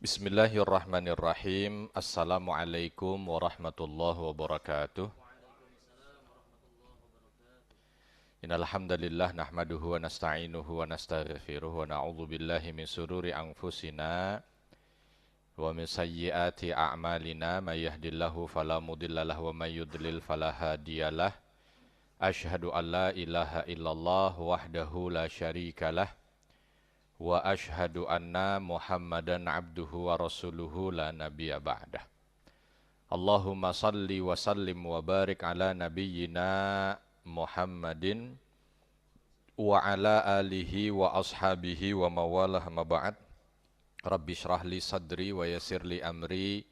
Bismillahirrahmanirrahim. Assalamualaikum warahmatullahi wabarakatuh. Innal hamdalillah nahmaduhu wa nasta'inuhu wa nastaghfiruh wa na'udzu billahi min sururi anfusina wa min sayyiati a'malina may yahdihillahu fala mudilla lahu wa may yudlil fala hadiyalah. Asyhadu an la ilaha illallah wahdahu la syarikalah wa asyhadu anna Muhammadan abduhu wa rasuluhu la nabiyya ba'dah. Allahumma salli wa sallim wa barik ala nabiyyina Muhammadin wa ala alihi wa ashabihi wa mawalah ma ba'd. Rabbi shrah li sadri wa yassir li amri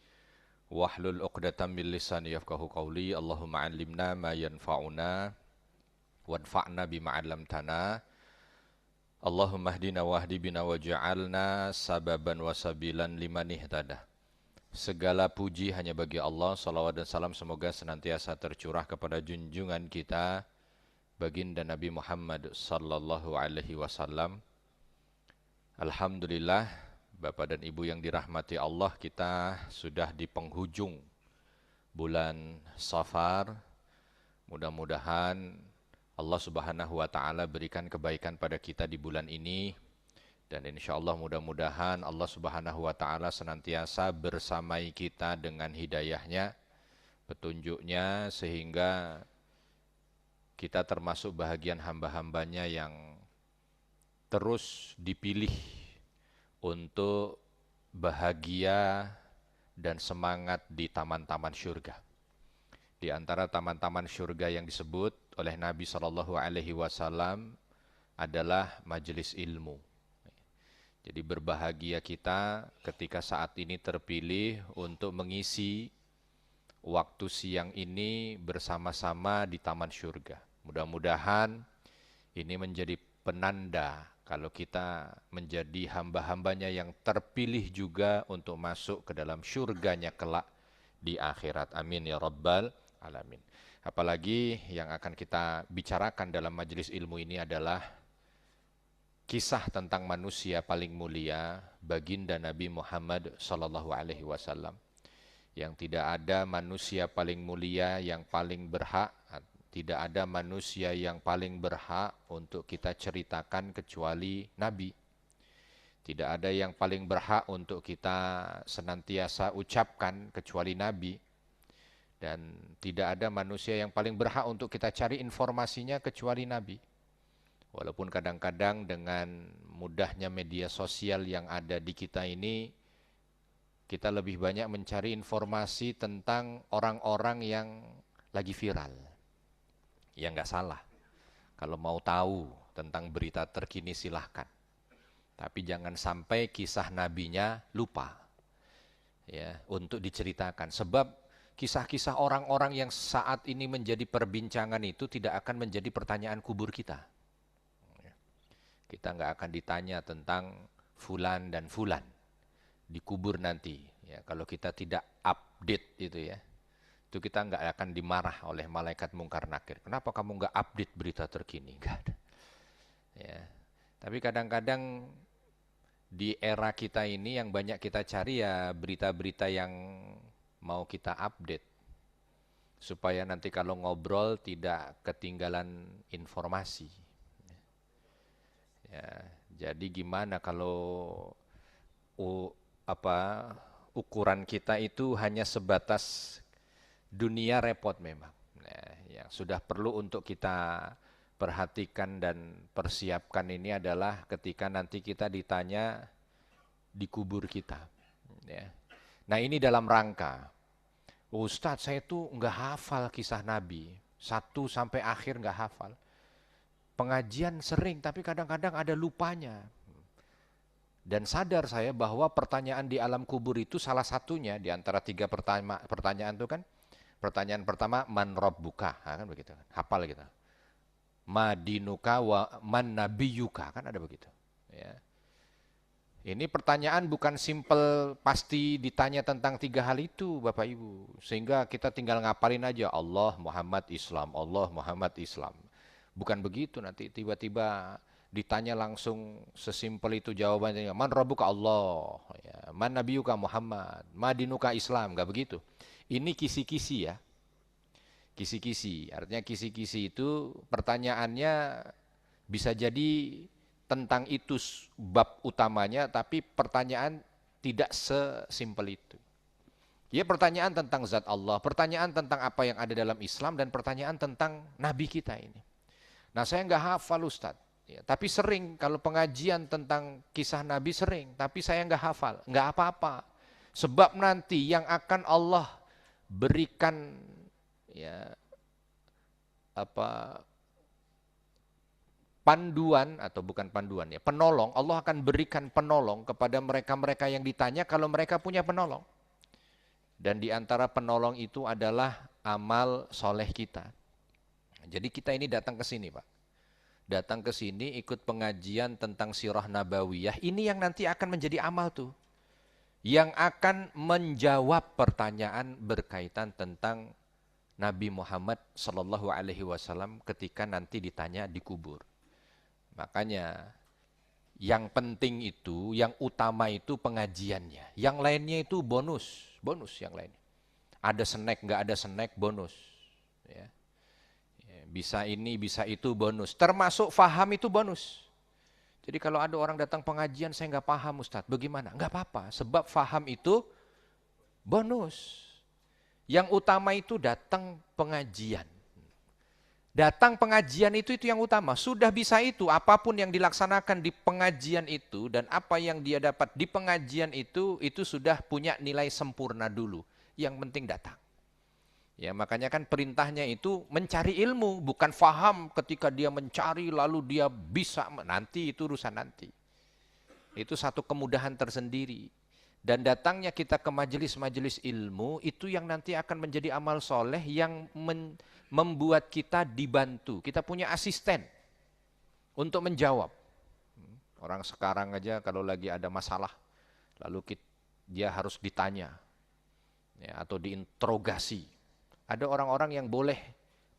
wahlul 'uqdatam min lisani yafqahu qawli. Allahumma 'allimna ma yanfa'una wanfa'na bima 'allamtana. Allahumma hdina wahdi bina waj'alna sababan wa sabilan liman ihtada. Segala puji hanya bagi Allah, salawat dan salam semoga senantiasa tercurah kepada junjungan kita baginda Nabi Muhammad sallallahu alaihi wasallam. Alhamdulillah, Bapak dan Ibu yang dirahmati Allah, kita sudah di penghujung bulan Safar. Mudah-mudahan Allah Subhanahu wa taala berikan kebaikan pada kita di bulan ini. Dan insya Allah mudah-mudahan Allah Subhanahu wa ta'ala senantiasa bersamai kita dengan hidayahnya, petunjuknya, sehingga kita termasuk bahagian hamba-hambanya yang terus dipilih untuk bahagia dan semangat di taman-taman syurga. Di antara taman-taman syurga yang disebut oleh Nabi SAW adalah majelis ilmu. Jadi berbahagia kita ketika saat ini terpilih untuk mengisi waktu siang ini bersama-sama di taman syurga. Mudah-mudahan ini menjadi penanda kalau kita menjadi hamba-hambanya yang terpilih juga untuk masuk ke dalam syurganya kelak di akhirat. Amin ya rabbal alamin. Apalagi yang akan kita bicarakan dalam majelis ilmu ini adalah kisah tentang manusia paling mulia, baginda Nabi Muhammad sallallahu alaihi wasallam. Yang tidak ada manusia paling mulia yang paling berhak, tidak ada manusia yang paling berhak untuk kita ceritakan kecuali Nabi. Tidak ada yang paling berhak untuk kita senantiasa ucapkan kecuali Nabi. Dan tidak ada manusia yang paling berhak untuk kita cari informasinya kecuali Nabi. Walaupun kadang-kadang dengan mudahnya media sosial yang ada di kita ini, kita lebih banyak mencari informasi tentang orang-orang yang lagi viral. Ya nggak salah. Kalau mau tahu tentang berita terkini silahkan. Tapi jangan sampai kisah nabinya lupa ya untuk diceritakan. Sebab kisah-kisah orang-orang yang saat ini menjadi perbincangan itu tidak akan menjadi pertanyaan kubur kita. Kita nggak akan ditanya tentang fulan dan fulan di kubur nanti. Ya, kalau kita tidak update itu ya, itu kita nggak akan dimarah oleh malaikat mungkar nakir. Kenapa kamu nggak update berita terkini? Nggak ada. Ya. Tapi kadang-kadang di era kita ini yang banyak kita cari ya berita-berita yang mau kita update. Supaya nanti kalau ngobrol tidak ketinggalan informasi. Ya, jadi gimana kalau ukuran kita itu hanya sebatas dunia, repot memang. Nah, yang sudah perlu untuk kita perhatikan dan persiapkan ini adalah ketika nanti kita ditanya di kubur kita. Ya. Nah ini dalam rangka, Ustadz saya tuh nggak hafal kisah Nabi, 1 sampai akhir nggak hafal. Pengajian sering, tapi kadang-kadang ada lupanya. Dan sadar saya bahwa pertanyaan di alam kubur itu salah satunya di antara 3 pertanyaan itu kan. Pertanyaan pertama, man rabbuka, kan begitu. Hafal gitu. Ma dinuka wa man nabiyuka, kan ada begitu. Ya. Ini pertanyaan bukan simple pasti ditanya tentang 3 hal itu Bapak Ibu. Sehingga kita tinggal ngapalin aja Allah, Muhammad, Islam, Allah, Muhammad, Islam. Bukan begitu, nanti tiba-tiba ditanya langsung sesimpel itu jawabannya. Man rabbuka Allah, ya. Man nabiyuka Muhammad, ma dinuka Islam, enggak begitu. Ini kisi-kisi ya. Kisi-kisi, artinya kisi-kisi itu pertanyaannya bisa jadi tentang itu bab utamanya, tapi pertanyaan tidak sesimpel itu. Ya, pertanyaan tentang zat Allah, pertanyaan tentang apa yang ada dalam Islam, dan pertanyaan tentang Nabi kita ini. Nah, saya nggak hafal Ustadz, ya, tapi sering kalau pengajian tentang kisah Nabi sering, tapi saya nggak hafal, nggak apa-apa. Sebab nanti yang akan Allah berikan ya panduan, atau bukan panduan ya, penolong. Allah akan berikan penolong kepada mereka-mereka yang ditanya kalau mereka punya penolong. Dan di antara penolong itu adalah amal soleh kita. Jadi kita ini datang ke sini Pak. Datang ke sini ikut pengajian tentang sirah nabawiyah. Ini yang nanti akan menjadi amal tuh. Yang akan menjawab pertanyaan berkaitan tentang Nabi Muhammad Sallallahu Alaihi Wasallam ketika nanti ditanya di kubur. Makanya yang penting itu, yang utama itu pengajiannya. Yang lainnya itu bonus yang lainnya. Ada snack, nggak ada snack, bonus. Ya. Bisa ini, bisa itu, bonus. Termasuk faham itu bonus. Jadi kalau ada orang datang pengajian, saya nggak paham Ustadz, bagaimana? Nggak apa-apa, sebab faham itu bonus. Yang utama itu datang pengajian. Datang pengajian itu yang utama. Sudah bisa itu, apapun yang dilaksanakan di pengajian itu dan apa yang dia dapat di pengajian itu sudah punya nilai sempurna dulu. Yang penting datang. Ya, makanya kan perintahnya itu mencari ilmu, bukan faham ketika dia mencari lalu dia bisa, nanti itu urusan nanti. Itu satu kemudahan tersendiri. Dan datangnya kita ke majelis-majelis ilmu itu yang nanti akan menjadi amal soleh yang membuat kita dibantu. Kita punya asisten untuk menjawab. Orang sekarang aja kalau lagi ada masalah, lalu dia harus ditanya ya, atau diinterogasi. Ada orang-orang yang boleh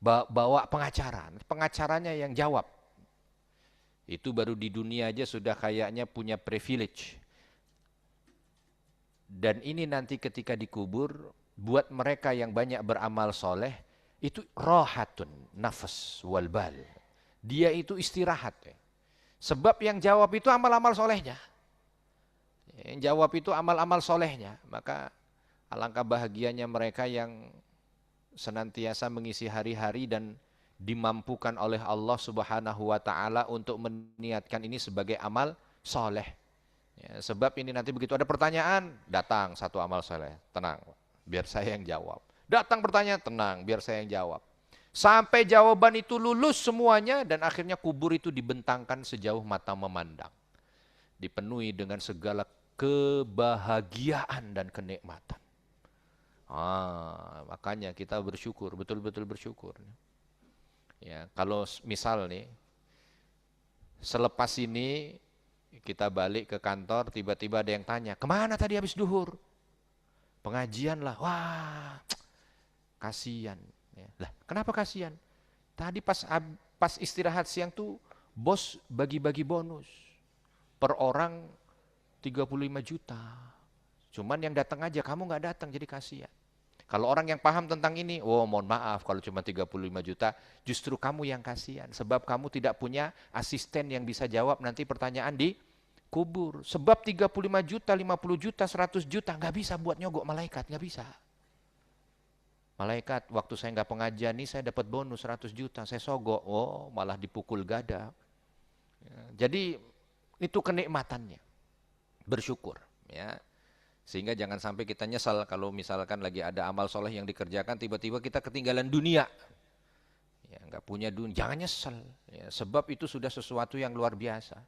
bawa pengacara, pengacaranya yang jawab. Itu baru di dunia aja sudah kayaknya punya privilege. Dan ini nanti ketika dikubur, buat mereka yang banyak beramal soleh, itu rohatun nafas wal bal. Dia itu istirahat. Sebab yang jawab itu amal-amal solehnya. Yang jawab itu amal-amal solehnya. Maka alangkah bahagianya mereka yang senantiasa mengisi hari-hari dan dimampukan oleh Allah Subhanahu wa taala untuk meniatkan ini sebagai amal soleh. Ya, sebab ini nanti begitu ada pertanyaan, datang satu amal soleh, tenang, biar saya yang jawab. Datang pertanyaan, tenang, biar saya yang jawab. Sampai jawaban itu lulus semuanya dan akhirnya kubur itu dibentangkan sejauh mata memandang. Dipenuhi dengan segala kebahagiaan dan kenikmatan. Makanya kita bersyukur, betul-betul bersyukur. Ya, kalau misal nih, selepas ini kita balik ke kantor, tiba-tiba ada yang tanya, kemana tadi habis duhur? Pengajian lah. Wah, kasihan. Ya. Lah, kenapa kasihan? Tadi pas istirahat siang tuh bos bagi-bagi bonus. Per orang 35 juta. Cuman yang datang aja, kamu nggak datang, jadi kasihan. Kalau orang yang paham tentang ini, mohon maaf kalau cuma 35 juta, justru kamu yang kasihan. Sebab kamu tidak punya asisten yang bisa jawab nanti pertanyaan di kubur. Sebab 35 juta, 50 juta, 100 juta, nggak bisa buat nyogok malaikat, nggak bisa. Malaikat, waktu saya nggak pengajian nih, saya dapat bonus 100 juta, saya sogok, malah dipukul gada. Jadi itu kenikmatannya, bersyukur. Ya. Sehingga jangan sampai kita nyesal kalau misalkan lagi ada amal soleh yang dikerjakan, tiba-tiba kita ketinggalan dunia. Ya, nggak punya dunia, jangan nyesal. Ya, sebab itu sudah sesuatu yang luar biasa.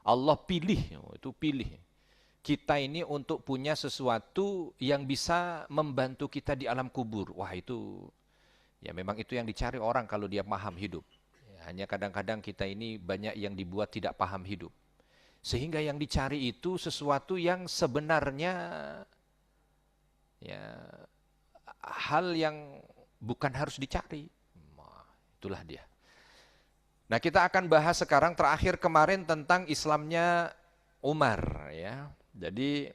Allah pilih, itu pilih. Kita ini untuk punya sesuatu yang bisa membantu kita di alam kubur. Wah itu, ya memang itu yang dicari orang kalau dia paham hidup. Ya, hanya kadang-kadang kita ini banyak yang dibuat tidak paham hidup. Sehingga yang dicari itu sesuatu yang sebenarnya ya hal yang bukan harus dicari. Itulah dia. Nah, kita akan bahas sekarang terakhir kemarin tentang Islamnya Umar ya. Jadi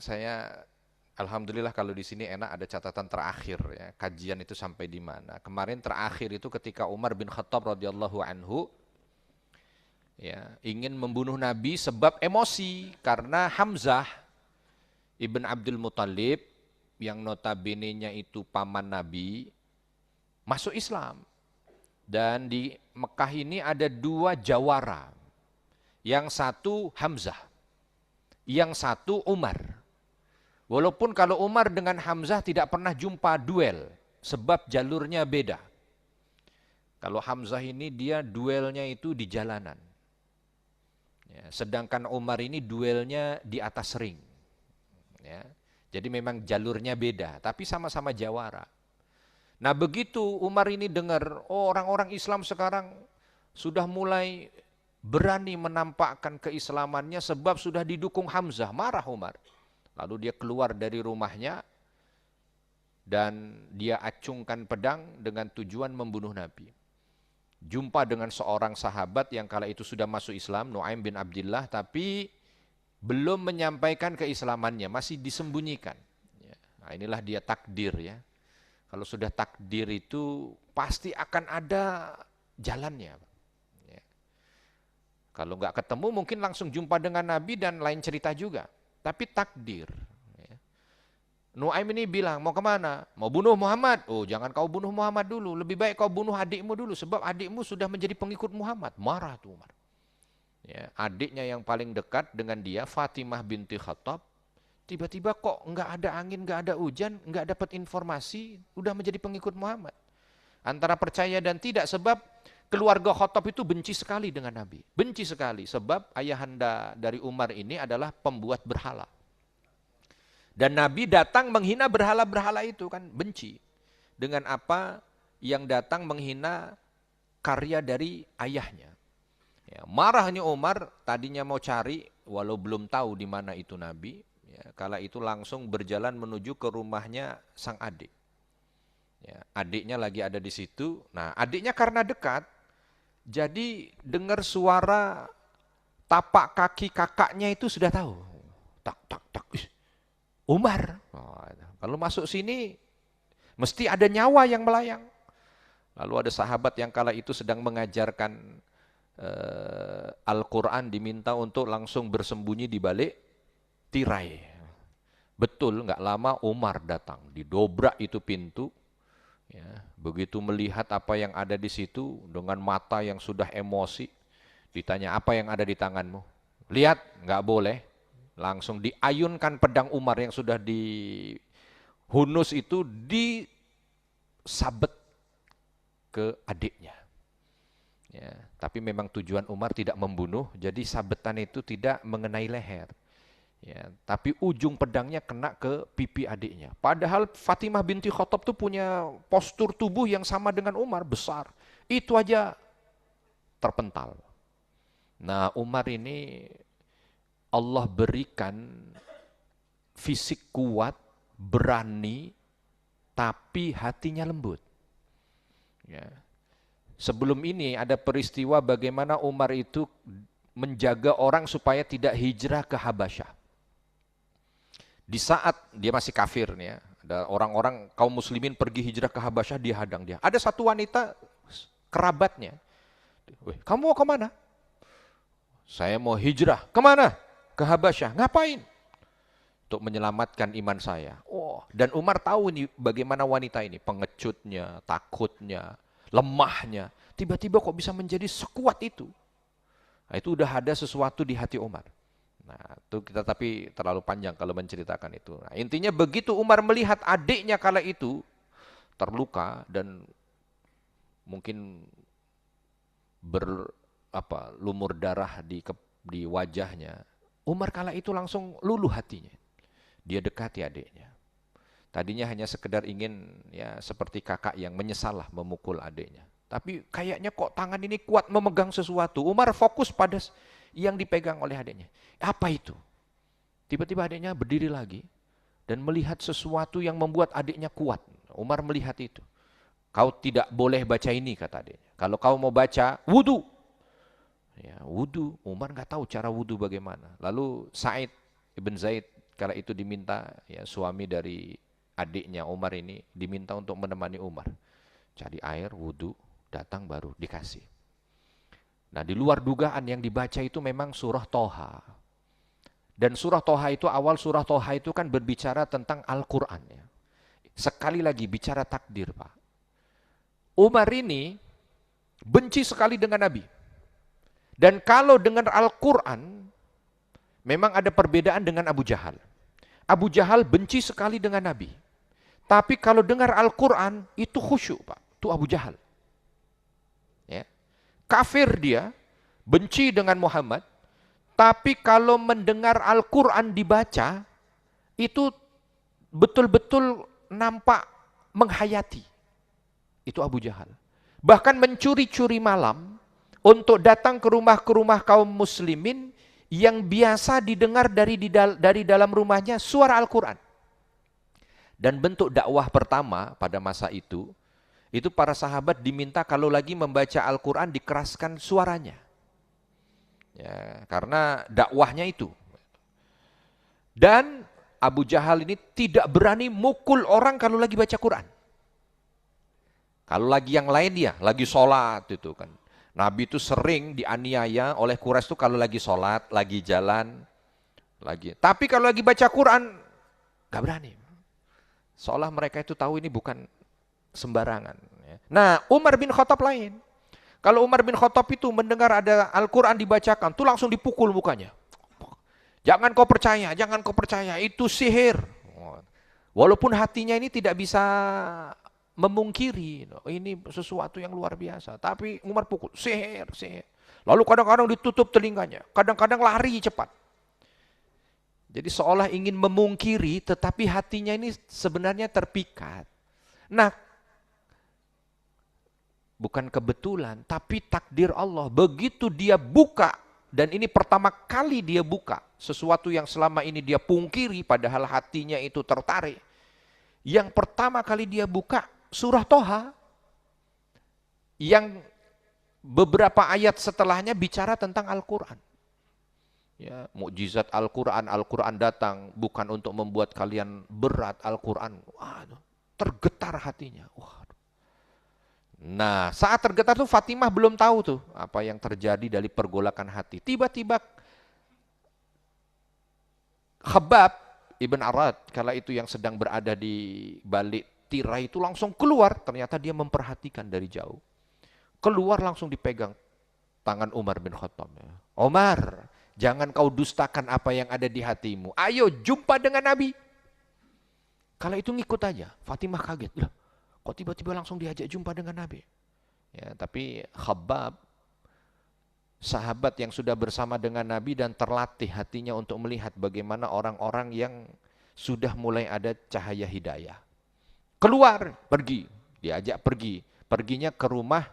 saya alhamdulillah kalau di sini enak ada catatan terakhir ya, kajian itu sampai di mana. Kemarin terakhir itu ketika Umar bin Khattab radhiyallahu anhu ya, ingin membunuh Nabi sebab emosi karena Hamzah ibn Abdul Muthalib yang notabene-nya itu paman Nabi masuk Islam. Dan di Mekah ini ada 2 jawara. Yang satu Hamzah, yang satu Umar. Walaupun kalau Umar dengan Hamzah tidak pernah jumpa duel, sebab jalurnya beda. Kalau Hamzah ini dia duelnya itu di jalanan. Ya, sedangkan Umar ini duelnya di atas ring. Ya, jadi memang jalurnya beda, tapi sama-sama jawara. Nah begitu Umar ini dengar, oh orang-orang Islam sekarang sudah mulai berani menampakkan keislamannya sebab sudah didukung Hamzah, marah Umar. Lalu dia keluar dari rumahnya dan dia acungkan pedang dengan tujuan membunuh Nabi. Jumpa dengan seorang sahabat yang kala itu sudah masuk Islam, Nu'aim bin Abdillah, tapi belum menyampaikan keislamannya, masih disembunyikan. Nah inilah dia takdir ya. Kalau sudah takdir itu pasti akan ada jalannya. Kalau nggak ketemu mungkin langsung jumpa dengan Nabi dan lain cerita juga. Tapi takdir. Nu'aim ini bilang, mau kemana? Mau bunuh Muhammad? Oh jangan kau bunuh Muhammad dulu. Lebih baik kau bunuh adikmu dulu. Sebab adikmu sudah menjadi pengikut Muhammad. Marah tuh Umar. Ya, adiknya yang paling dekat dengan dia, Fatimah binti Khattab. Tiba-tiba kok nggak ada angin, nggak ada hujan, nggak dapat informasi. Udah menjadi pengikut Muhammad. Antara percaya dan tidak sebab keluarga Khattab itu benci sekali dengan Nabi. Benci sekali sebab ayahanda dari Umar ini adalah pembuat berhala. Dan Nabi datang menghina berhala-berhala itu kan, benci. Dengan apa yang datang menghina karya dari ayahnya. Ya, marahnya Umar, tadinya mau cari, walau belum tahu di mana itu Nabi. Ya, kala itu langsung berjalan menuju ke rumahnya sang adik. Ya, adiknya lagi ada di situ. Nah adiknya karena dekat, jadi dengar suara tapak kaki kakaknya itu sudah tahu. Tak, tak, tak. Umar. Oh, kalau masuk sini mesti ada nyawa yang melayang. Lalu ada sahabat yang kala itu sedang mengajarkan Al-Quran, diminta untuk langsung bersembunyi di balik tirai. Betul, nggak lama Umar datang, didobrak itu pintu. Ya, begitu melihat apa yang ada di situ dengan mata yang sudah emosi, ditanya apa yang ada di tanganmu. Lihat, nggak boleh. Langsung diayunkan pedang Umar yang sudah dihunus itu disabet ke adiknya. Ya, tapi memang tujuan Umar tidak membunuh, jadi sabetan itu tidak mengenai leher. Ya, tapi ujung pedangnya kena ke pipi adiknya. Padahal Fatimah binti Khattab itu punya postur tubuh yang sama dengan Umar, besar. Itu aja terpental. Nah Umar ini Allah berikan fisik kuat, berani, tapi hatinya lembut. Ya. Sebelum ini ada peristiwa bagaimana Umar itu menjaga orang supaya tidak hijrah ke Habasyah. Di saat dia masih kafir nih ya, ada orang-orang kaum muslimin pergi hijrah ke Habasyah, dia hadang dia. Ada satu wanita kerabatnya. Kamu mau kemana? Saya mau hijrah. Kemana? Ke Habasyah. Ngapain? Untuk menyelamatkan iman saya. Oh, dan Umar tahu nih bagaimana wanita ini, pengecutnya, takutnya, lemahnya. Tiba-tiba kok bisa menjadi sekuat itu. Nah, itu udah ada sesuatu di hati Umar. Nah, itu kita tapi terlalu panjang kalau menceritakan itu. Nah, intinya begitu Umar melihat adiknya kala itu terluka dan mungkin lumur darah di wajahnya, Umar kala itu langsung luluh hatinya. Dia dekati adiknya. Tadinya hanya sekedar ingin ya seperti kakak yang menyesal lah memukul adiknya. Tapi kayaknya kok tangan ini kuat memegang sesuatu. Umar fokus pada yang dipegang oleh adiknya. Apa itu? Tiba-tiba adiknya berdiri lagi dan melihat sesuatu yang membuat adiknya kuat. Umar melihat itu. Kau tidak boleh baca ini, kata adiknya. Kalau kau mau baca, wudu. Ya, wudu. Umar nggak tahu cara wudu bagaimana. Lalu Sa'id ibn Zaid kala itu diminta, ya, suami dari adiknya Umar ini diminta untuk menemani Umar. Cari air, wudhu, datang baru dikasih. Nah, di luar dugaan yang dibaca itu memang surah Toha. Dan surah Toha itu, awal surah Toha itu kan berbicara tentang Al-Quran. Ya. Sekali lagi bicara takdir, Pak. Umar ini benci sekali dengan Nabi. Dan kalau dengar Al-Quran, memang ada perbedaan dengan Abu Jahal. Abu Jahal benci sekali dengan Nabi. Tapi kalau dengar Al-Quran, itu khusyuk, Pak. Itu Abu Jahal. Ya. Kafir dia, benci dengan Muhammad, tapi kalau mendengar Al-Quran dibaca, itu betul-betul nampak menghayati. Itu Abu Jahal. Bahkan mencuri-curi malam untuk datang ke rumah kaum muslimin yang biasa didengar dari dalam rumahnya suara Al-Quran. Dan bentuk dakwah pertama pada masa itu para sahabat diminta kalau lagi membaca Al-Quran dikeraskan suaranya. Ya, karena dakwahnya itu. Dan Abu Jahal ini tidak berani mukul orang kalau lagi baca Quran. Kalau lagi yang lain dia, lagi sholat itu kan. Nabi itu sering dianiaya oleh Quraisy itu kalau lagi sholat, lagi jalan, lagi. Tapi kalau lagi baca Quran, gak berani. Seolah mereka itu tahu ini bukan sembarangan. Nah, Umar bin Khattab lain. Kalau Umar bin Khattab itu mendengar ada Al-Quran dibacakan, tuh langsung dipukul mukanya. Jangan kau percaya, itu sihir. Walaupun hatinya ini tidak bisa memungkiri, ini sesuatu yang luar biasa. Tapi Umar pukul, sihir. Lalu kadang-kadang ditutup telinganya, kadang-kadang lari cepat. Jadi seolah ingin memungkiri, tetapi hatinya ini sebenarnya terpikat. Nah, bukan kebetulan, tapi takdir Allah. Begitu dia buka, dan ini pertama kali dia buka, sesuatu yang selama ini dia pungkiri, padahal hatinya itu tertarik. Yang pertama kali dia buka, surah Toha. Yang beberapa ayat setelahnya bicara tentang Al-Quran. Ya, mukjizat Al-Quran datang bukan untuk membuat kalian berat Al-Quran. Waduh, tergetar hatinya. Waduh. Nah, saat tergetar tuh Fatimah belum tahu tuh apa yang terjadi dari pergolakan hati. Tiba-tiba Khabbab Ibn Arad, kala itu yang sedang berada di balik tirai itu langsung keluar. Ternyata dia memperhatikan dari jauh. Keluar langsung dipegang tangan Umar bin Khattab. Umar, jangan kau dustakan apa yang ada di hatimu. Ayo jumpa dengan Nabi. Kala itu ngikut aja. Fatimah kaget. Lah, kok tiba-tiba langsung diajak jumpa dengan Nabi? Ya, tapi Khabbab, sahabat yang sudah bersama dengan Nabi dan terlatih hatinya untuk melihat bagaimana orang-orang yang sudah mulai ada cahaya hidayah. Keluar, pergi. Diajak pergi. Perginya ke rumah,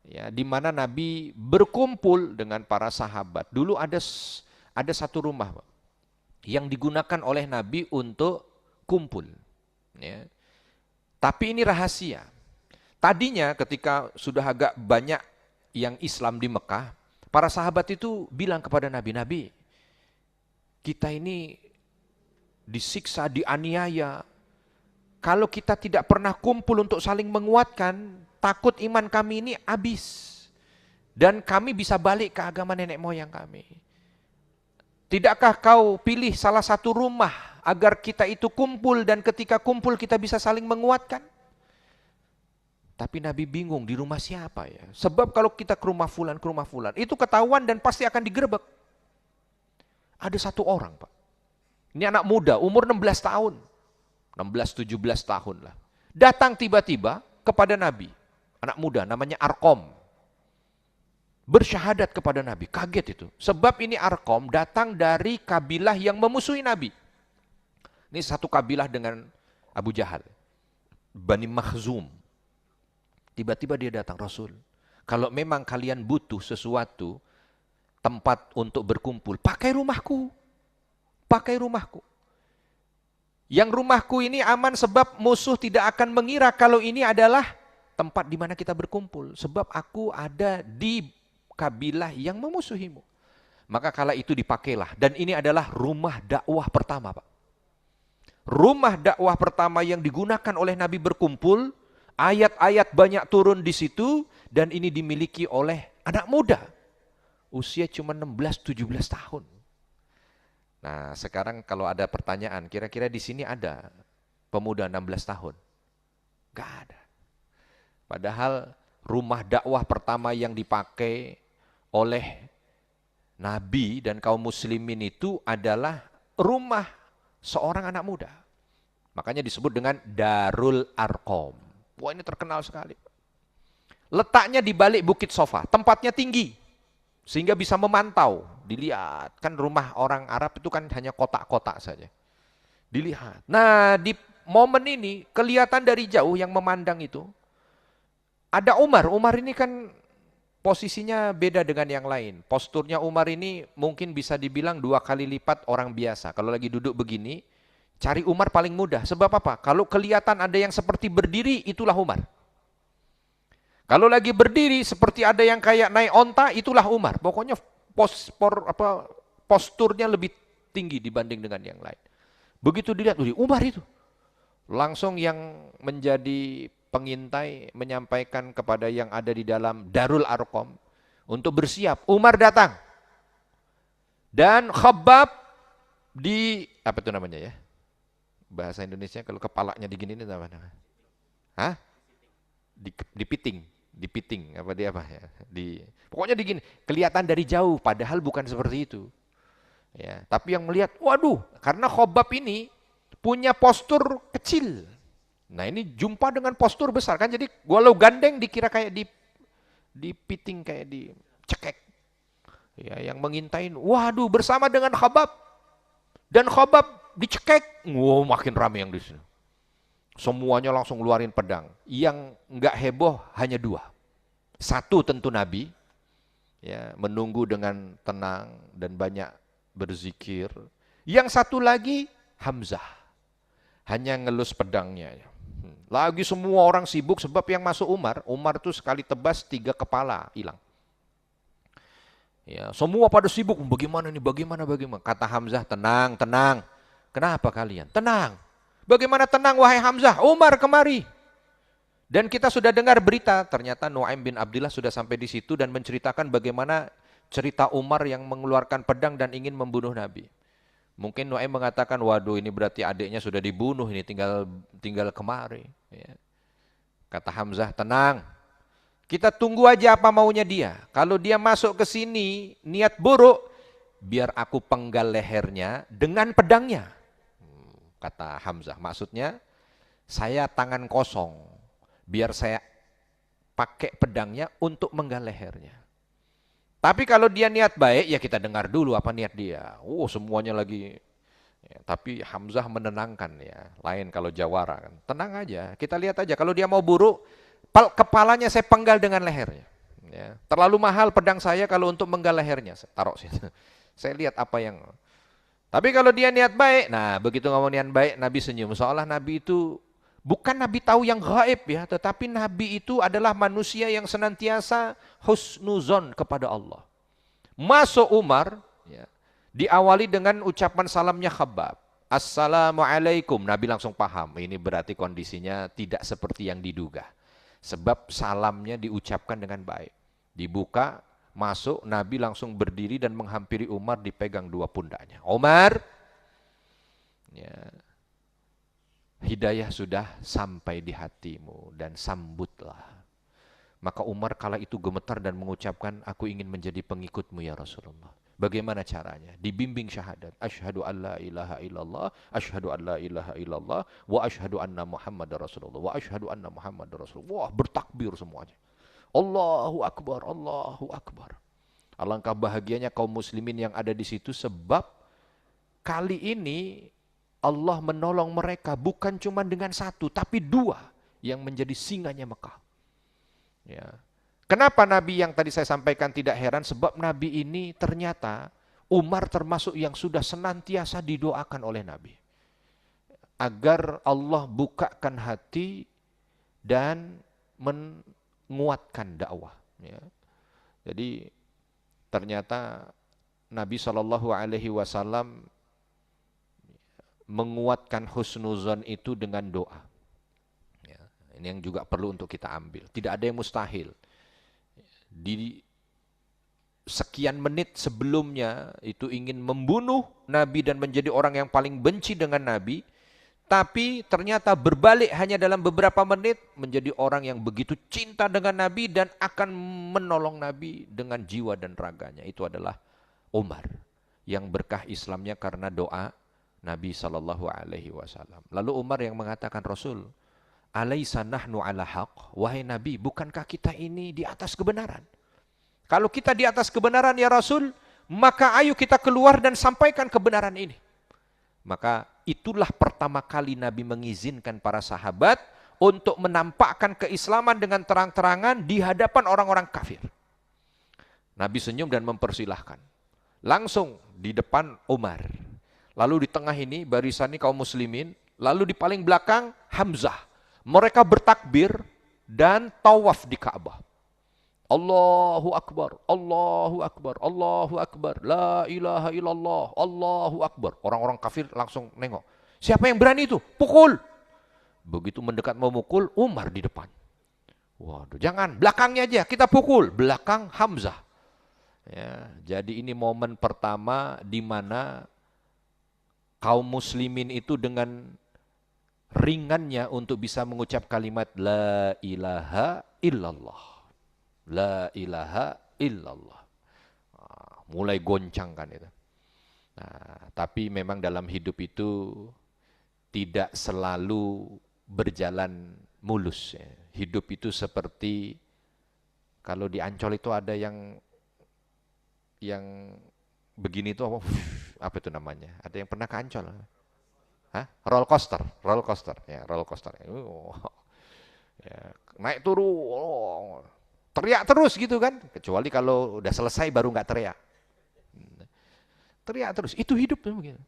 ya, di mana Nabi berkumpul dengan para sahabat. Dulu ada satu rumah, Pak, yang digunakan oleh Nabi untuk kumpul. Ya. Tapi ini rahasia. Tadinya ketika sudah agak banyak yang Islam di Mekah, para sahabat itu bilang kepada Nabi, Nabi, kita ini disiksa, dianiaya. Kalau kita tidak pernah kumpul untuk saling menguatkan, takut iman kami ini habis. Dan kami bisa balik ke agama nenek moyang kami. Tidakkah kau pilih salah satu rumah agar kita itu kumpul dan ketika kumpul kita bisa saling menguatkan? Tapi Nabi bingung di rumah siapa ya. Sebab kalau kita ke rumah fulan, itu ketahuan dan pasti akan digerebek. Ada satu orang, Pak. Ini anak muda, umur 16 tahun. 16-17 tahun lah. Datang tiba-tiba kepada Nabi. Anak muda namanya Arqam. Bersyahadat kepada Nabi. Kaget itu. Sebab ini Arqam datang dari kabilah yang memusuhi Nabi. Ini satu kabilah dengan Abu Jahal. Bani Makhzum. Tiba-tiba dia datang, Rasul. Kalau memang kalian butuh sesuatu, tempat untuk berkumpul, pakai rumahku. Pakai rumahku. Yang rumahku ini aman sebab musuh tidak akan mengira kalau ini adalah tempat di mana kita berkumpul. Sebab aku ada di kabilah yang memusuhimu. Maka kala itu dipakailah. Dan ini adalah rumah dakwah pertama, Pak. Rumah dakwah pertama yang digunakan oleh Nabi berkumpul, ayat-ayat banyak turun di situ, dan ini dimiliki oleh anak muda. Usia cuma 16-17 tahun. Nah, sekarang kalau ada pertanyaan, kira-kira di sini ada pemuda 16 tahun? Gak ada. Padahal rumah dakwah pertama yang dipakai oleh Nabi dan kaum muslimin itu adalah rumah seorang anak muda. Makanya disebut dengan Darul Arqam. Wah, ini terkenal sekali. Letaknya di balik Bukit Sofa, tempatnya tinggi. Sehingga bisa memantau, dilihat. Kan rumah orang Arab itu kan hanya kotak-kotak saja. Dilihat. Nah, di momen ini kelihatan dari jauh yang memandang itu, ada Umar. Umar ini kan posisinya beda dengan yang lain. Posturnya Umar ini mungkin bisa dibilang 2 kali lipat orang biasa. Kalau lagi duduk begini, cari Umar paling mudah. Sebab apa? Kalau kelihatan ada yang seperti berdiri, itulah Umar. Kalau lagi berdiri seperti ada yang kayak naik onta, itulah Umar. Pokoknya posturnya lebih tinggi dibanding dengan yang lain. Begitu dilihat, Umar itu. Langsung yang menjadi pengintai menyampaikan kepada yang ada di dalam Darul Arqam untuk bersiap. Umar datang. Dan Khabbab di, apa itu namanya ya? Bahasa Indonesia kalau kepalanya digini ini apa namanya? Hah? Dipiting apa dia apa ya, pokoknya digini, kelihatan dari jauh padahal bukan seperti itu ya, tapi yang melihat, waduh, karena Khobab ini punya postur kecil, nah ini jumpa dengan postur besar kan, jadi walau gandeng dikira kayak dipiting, kayak dicekek ya, yang mengintain, waduh, bersama dengan Khobab, dan Khobab dicekek, wow, makin ramai yang di sini. Semuanya langsung ngeluarin pedang. Yang enggak heboh hanya 2. Satu tentu Nabi, ya, menunggu dengan tenang dan banyak berzikir. Yang satu lagi Hamzah, hanya ngelus pedangnya. Lagi semua orang sibuk sebab yang masuk Umar tuh sekali tebas 3 kepala hilang. Ya, semua pada sibuk, bagaimana ini, bagaimana. Kata Hamzah, tenang. Kenapa kalian? Tenang. Bagaimana tenang wahai Hamzah? Umar kemari. Dan kita sudah dengar berita, ternyata Nuaim bin Abdillah sudah sampai di situ dan menceritakan bagaimana cerita Umar yang mengeluarkan pedang dan ingin membunuh Nabi. Mungkin Nuaim mengatakan, waduh, ini berarti adiknya sudah dibunuh, ini tinggal kemari. Ya. Kata Hamzah, tenang. Kita tunggu aja apa maunya dia. Kalau dia masuk ke sini niat buruk, biar aku penggal lehernya dengan pedangnya. Kata Hamzah, maksudnya saya tangan kosong, biar saya pakai pedangnya untuk menggal lehernya. Tapi kalau dia niat baik, ya kita dengar dulu apa niat dia. Semuanya lagi. Ya, tapi Hamzah menenangkan ya. Lain kalau jawara kan. Tenang aja, kita lihat aja. Kalau dia mau buruk, kepalanya saya penggal dengan lehernya. Ya. Terlalu mahal pedang saya kalau untuk menggal lehernya. Saya taruh situ. Saya lihat apa yang. Tapi kalau dia niat baik, nah begitu ngomong niat baik, Nabi senyum. Seolah Nabi itu bukan Nabi tahu yang gaib ya, tetapi Nabi itu adalah manusia yang senantiasa husnuzon kepada Allah. Masuk Umar, ya, diawali dengan ucapan salamnya Khabbab. Assalamualaikum, Nabi langsung paham. Ini berarti kondisinya tidak seperti yang diduga. Sebab salamnya diucapkan dengan baik. Dibuka, masuk, Nabi langsung berdiri dan menghampiri Umar, dipegang 2 pundaknya. Umar, ya, hidayah sudah sampai di hatimu dan sambutlah. Maka Umar kala itu gemetar dan mengucapkan, aku ingin menjadi pengikutmu ya Rasulullah. Bagaimana caranya? Dibimbing syahadat. Asyhadu an la ilaha illallah, asyhadu an la ilaha illallah, wa asyhadu anna Muhammadar Rasulullah, wa asyhadu anna Muhammadar Rasulullah. Wah, bertakbir semuanya. Allahu Akbar, Allahu Akbar. Alangkah bahagianya kaum muslimin yang ada di situ sebab kali ini Allah menolong mereka bukan cuma dengan 1 tapi 2 yang menjadi singanya Mekah. Ya. Kenapa Nabi yang tadi saya sampaikan tidak heran? Sebab Nabi ini ternyata Umar termasuk yang sudah senantiasa didoakan oleh Nabi. Agar Allah bukakan hati dan menguatkan dakwah. Ya. Jadi ternyata Nabi SAW menguatkan husnuzon itu dengan doa. Ya, ini yang juga perlu untuk kita ambil. Tidak ada yang mustahil. Di sekian menit sebelumnya itu ingin membunuh Nabi dan menjadi orang yang paling benci dengan Nabi, tapi ternyata berbalik hanya dalam beberapa menit menjadi orang yang begitu cinta dengan Nabi dan akan menolong Nabi dengan jiwa dan raganya. Itu adalah Umar yang berkah Islamnya karena doa Nabi SAW. Lalu Umar yang mengatakan, Rasul, alaisa nahnu ala haq? Wahai Nabi, bukankah kita ini di atas kebenaran? Kalau kita di atas kebenaran ya Rasul, maka ayo kita keluar dan sampaikan kebenaran ini. Maka itulah pertama kali Nabi mengizinkan para sahabat untuk menampakkan keislaman dengan terang-terangan di hadapan orang-orang kafir. Nabi senyum dan mempersilahkan. Langsung di depan Umar. Lalu di tengah ini barisan ini kaum muslimin. Lalu di paling belakang Hamzah. Mereka bertakbir dan tawaf di Ka'bah. Allahu Akbar, Allahu Akbar, Allahu Akbar, la ilaha illallah, Allahu Akbar. Orang-orang kafir langsung nengok. Siapa yang berani itu? Pukul. Begitu mendekat mau mukul, Umar di depan. Waduh, jangan, belakangnya aja, kita pukul. Belakang Hamzah. Ya, jadi ini momen pertama di mana kaum muslimin itu dengan ringannya untuk bisa mengucap kalimat la ilaha illallah. La ilaha illallah. Mulai goncang kan itu. Nah, tapi memang dalam hidup itu tidak selalu berjalan mulus. Ya. Hidup itu seperti kalau di Ancol itu ada yang begini itu apa itu namanya? Ada yang pernah ke Ancol? Hah? Roller coaster, ya roller coaster. Ya, naik turun. Teriak terus gitu kan, kecuali kalau udah selesai baru nggak teriak. Teriak terus, itu hidup begitu.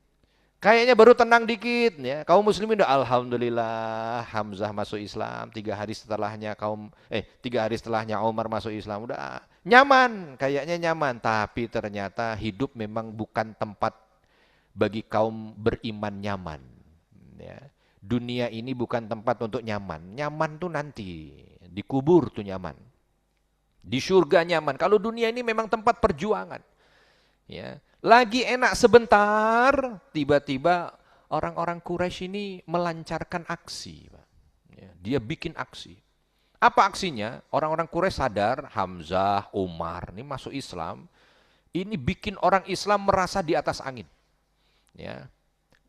Kayaknya baru tenang dikit ya, kaum muslimin udah alhamdulillah Hamzah masuk Islam, 3 hari setelahnya 3 hari setelahnya Umar masuk Islam, udah nyaman, kayaknya nyaman, tapi ternyata hidup memang bukan tempat bagi kaum beriman nyaman. Ya. Dunia ini bukan tempat untuk nyaman, nyaman tuh nanti dikubur tuh nyaman. Di surga nyaman. Kalau dunia ini memang tempat perjuangan. Ya. Lagi enak sebentar, tiba-tiba orang-orang Quraisy ini melancarkan aksi. Ya. Dia bikin aksi. Apa aksinya? Orang-orang Quraisy sadar, Hamzah, Umar, ini masuk Islam. Ini bikin orang Islam merasa di atas angin. Ya.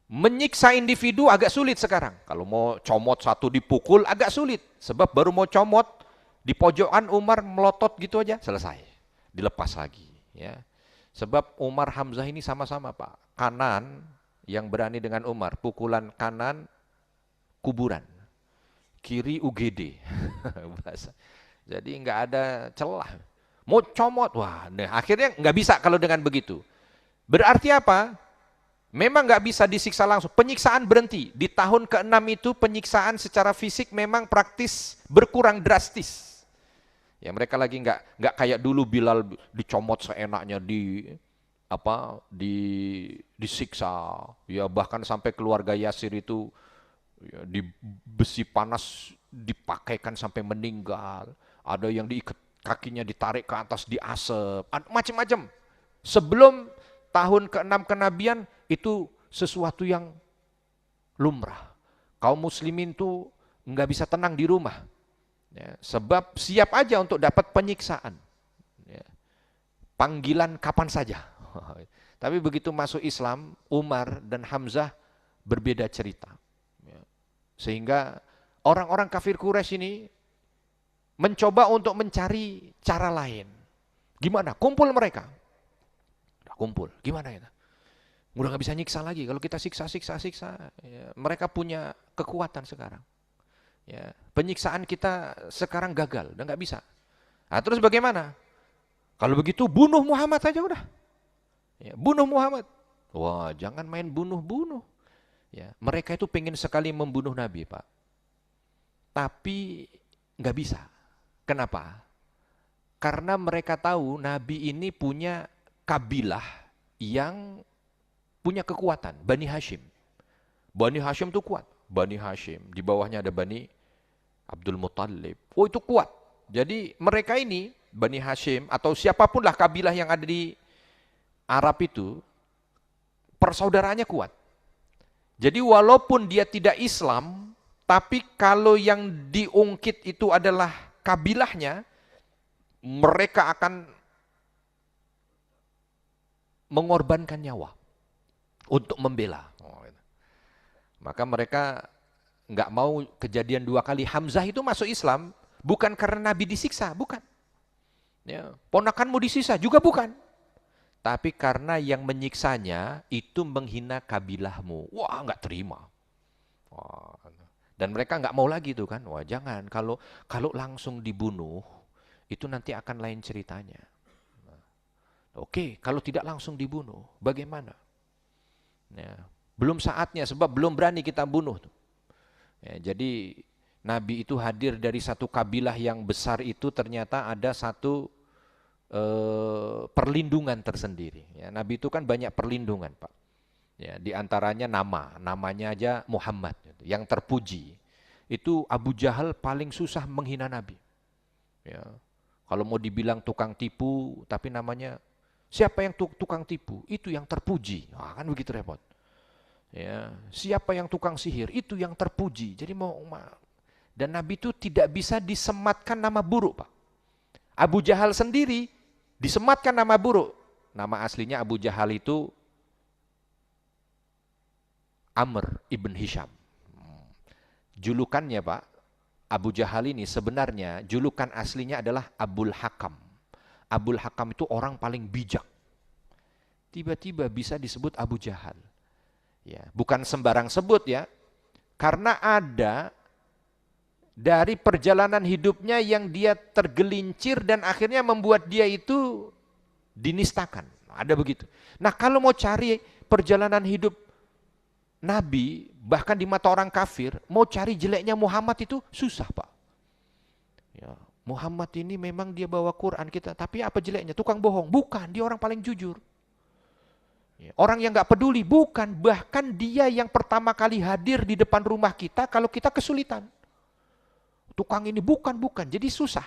Menyiksa individu agak sulit sekarang. Kalau mau comot satu dipukul agak sulit. Sebab baru mau comot, di pojokan Umar melotot gitu aja, selesai. Dilepas lagi. Ya. Sebab Umar Hamzah ini sama-sama Pak. Kanan yang berani dengan Umar, pukulan kanan kuburan. Kiri UGD. Jadi nggak ada celah. Mau comot, wah, akhirnya nggak bisa kalau dengan begitu. Berarti apa? Memang nggak bisa disiksa langsung. Penyiksaan berhenti. Di tahun ke-6 itu penyiksaan secara fisik memang praktis berkurang drastis. Ya mereka lagi nggak kayak dulu Bilal dicomot seenaknya disiksa. Ya bahkan sampai keluarga Yasir itu ya, di besi panas dipakaikan sampai meninggal. Ada yang diikat kakinya ditarik ke atas diasap. Macam-macam. Sebelum tahun ke-6 kenabian itu sesuatu yang lumrah. Kaum muslimin tuh nggak bisa tenang di rumah. Ya, sebab siap aja untuk dapat penyiksaan. Ya. Panggilan kapan saja. Tapi begitu masuk Islam, Umar dan Hamzah berbeda cerita. Ya. Sehingga orang-orang kafir Quraisy ini mencoba untuk mencari cara lain. Gimana? Kumpul mereka. Udah kumpul. Gimana itu? Udah nggak bisa nyiksa lagi. Kalau kita siksa. Ya, mereka punya kekuatan sekarang. Ya, penyiksaan kita sekarang gagal, udah nggak bisa. Nah, terus bagaimana? Kalau begitu bunuh Muhammad aja udah. Ya, bunuh Muhammad. Wah, jangan main bunuh-bunuh. Ya, mereka itu pengen sekali membunuh Nabi, Pak. Tapi nggak bisa. Kenapa? Karena mereka tahu Nabi ini punya kabilah yang punya kekuatan, Bani Hashim. Bani Hashim itu kuat. Bani Hashim, di bawahnya ada Bani Abdul Muttalib. Oh itu kuat. Jadi mereka ini, Bani Hashim atau siapapun lah kabilah yang ada di Arab itu, persaudaraannya kuat. Jadi walaupun dia tidak Islam, tapi kalau yang diungkit itu adalah kabilahnya, mereka akan mengorbankan nyawa untuk membela. Maka mereka nggak mau kejadian dua kali. Hamzah itu masuk Islam bukan karena Nabi disiksa, bukan. Ya, ponakanmu disiksa juga bukan. Tapi karena yang menyiksanya itu menghina kabilahmu. Wah, nggak terima. Wah. Dan mereka nggak mau lagi tuh kan. Wah, jangan. Kalau langsung dibunuh, itu nanti akan lain ceritanya. Oke, kalau tidak langsung dibunuh, bagaimana? Ya, belum saatnya sebab belum berani kita bunuh. Ya, jadi Nabi itu hadir dari satu kabilah yang besar itu ternyata ada satu perlindungan tersendiri. Ya, Nabi itu kan banyak perlindungan, Pak. Ya, di antaranya namanya aja Muhammad, yang terpuji. Itu Abu Jahal paling susah menghina Nabi. Ya, kalau mau dibilang tukang tipu, tapi namanya siapa yang tukang tipu? Itu yang terpuji. Nah, kan begitu repot. Ya, siapa yang tukang sihir? Itu yang terpuji. Jadi dan Nabi itu tidak bisa disematkan nama buruk, Pak. Abu Jahal sendiri disematkan nama buruk. Nama aslinya Abu Jahal itu Amr ibn Hisham. Julukannya, Pak, Abu Jahal ini sebenarnya julukan aslinya adalah Abul Hakam. Abul Hakam itu orang paling bijak. Tiba-tiba bisa disebut Abu Jahal. Ya, bukan sembarang sebut ya. Karena ada dari perjalanan hidupnya yang dia tergelincir dan akhirnya membuat dia itu dinistakan. Ada begitu. Nah, kalau mau cari perjalanan hidup Nabi, bahkan di mata orang kafir, mau cari jeleknya Muhammad itu susah, Pak. Ya, Muhammad ini memang dia bawa Quran kita, tapi apa jeleknya? Tukang bohong. Bukan, dia orang paling jujur. Ya, orang yang nggak peduli, bukan. Bahkan dia yang pertama kali hadir di depan rumah kita kalau kita kesulitan. Tukang ini bukan. Jadi susah.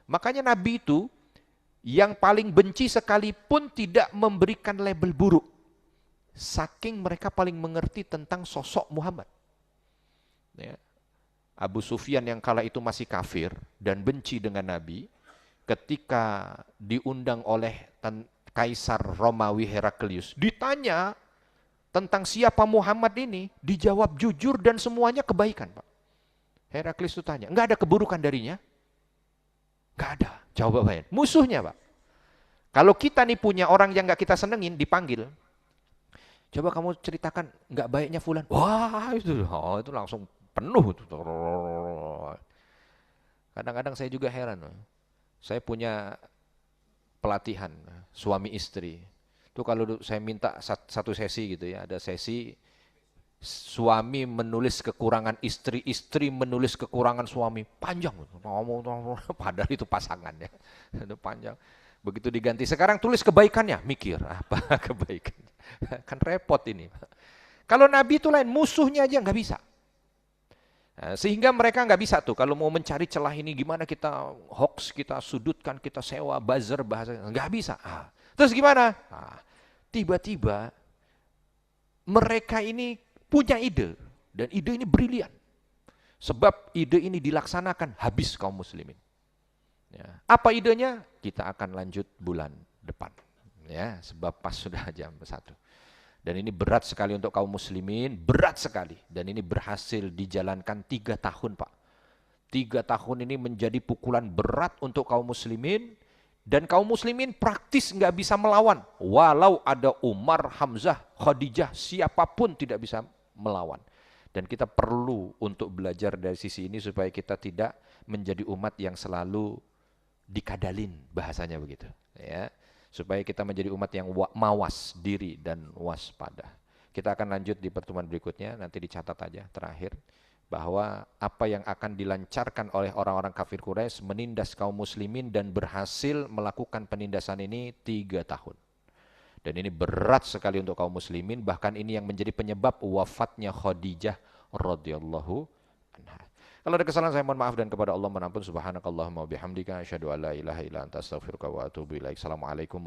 Makanya Nabi itu yang paling benci sekalipun tidak memberikan label buruk. Saking mereka paling mengerti tentang sosok Muhammad. Ya. Abu Sufyan yang kala itu masih kafir dan benci dengan Nabi, ketika diundang oleh Kaisar Romawi Heraklius, ditanya tentang siapa Muhammad ini, dijawab jujur dan semuanya kebaikan, Pak. Heraklius itu tanya, enggak ada keburukan darinya? Enggak ada, jawabannya. Musuhnya, Pak. Kalau kita nih punya orang yang enggak kita senengin, dipanggil, coba kamu ceritakan enggak baiknya fulan. Wah, itu langsung penuh. Kadang-kadang saya juga heran. Saya punya pelatihan suami istri. Itu kalau saya minta satu sesi gitu ya, ada sesi suami menulis kekurangan istri, istri menulis kekurangan suami. Panjang. Padahal itu pasangan ya. Itu panjang. Begitu diganti, sekarang tulis kebaikannya, mikir apa kebaikannya. Kan repot ini. Kalau Nabi itu lain, musuhnya aja nggak bisa. Nah, sehingga mereka nggak bisa tuh, kalau mau mencari celah ini gimana kita hoax, kita sudutkan, kita sewa, buzzer, bahasa, nggak bisa. Terus gimana? Tiba-tiba mereka ini punya ide, dan ide ini brilian. Sebab ide ini dilaksanakan, habis kaum muslimin. Ya. Apa idenya? Kita akan lanjut bulan depan. Ya, sebab pas sudah jam 1. Dan ini berat sekali untuk kaum muslimin, berat sekali. Dan ini berhasil dijalankan 3 tahun, Pak. 3 tahun ini menjadi pukulan berat untuk kaum muslimin. Dan kaum muslimin praktis nggak bisa melawan. Walau ada Umar, Hamzah, Khadijah, siapapun tidak bisa melawan. Dan kita perlu untuk belajar dari sisi ini supaya kita tidak menjadi umat yang selalu dikadalin, bahasanya begitu. Ya. Supaya kita menjadi umat yang mawas diri dan waspada. Kita akan lanjut di pertemuan berikutnya, nanti dicatat aja terakhir, bahwa apa yang akan dilancarkan oleh orang-orang kafir Quraisy menindas kaum muslimin dan berhasil melakukan penindasan ini 3 tahun. Dan ini berat sekali untuk kaum muslimin, bahkan ini yang menjadi penyebab wafatnya Khadijah radhiyallahu anha. Kalau ada kesalahan saya mohon maaf dan kepada Allah menampun. Subhanakallahumma wa bihamdika asyhadu an la ilaha illa anta astaghfiruka wa atubu ilaik. Assalamualaikum